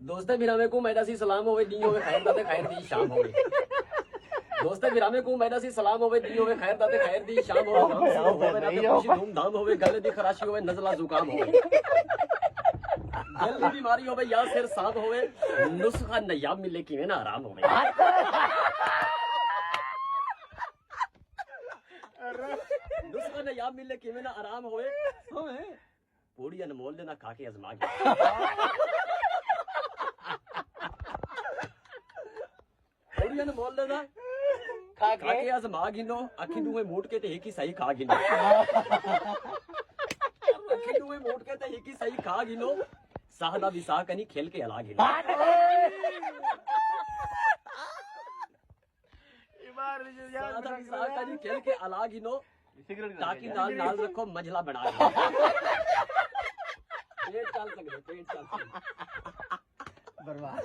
दोस्ते बिरामे को मैदा सी सलाम होवे दी होवे खैर दाते खैर दी शाम होवे दोस्ते बिरामे को मैदा सी सलाम होवे दी होवे खैर दाते खैर दी शाम होवे होवे ना खुशी धूमधाम होवे गले दी खराशी होवे नजला जुकाम होवे दिल की बीमारी होवे या सिर सांप होवे नुस्खा नयाब मिले किवें ना आराम होवे नुस्खा नयाब मिले किवें ना आराम होवे पूरी अनमोल दे ना खा के आजमा के पूरी अनमोल दे ना खा के आजमा गिनो अखी दुए मोट के ते एक ही सही खा गिनो अखी दुए मोट के ते एक ही सही खा गिनो साहदा विसा कनी खेल के अला गिनो साहदा विसा कनी खेल के अला गिनो ताकि नाल नाल रखो मजला बना के पेट चल सकते बर्बाद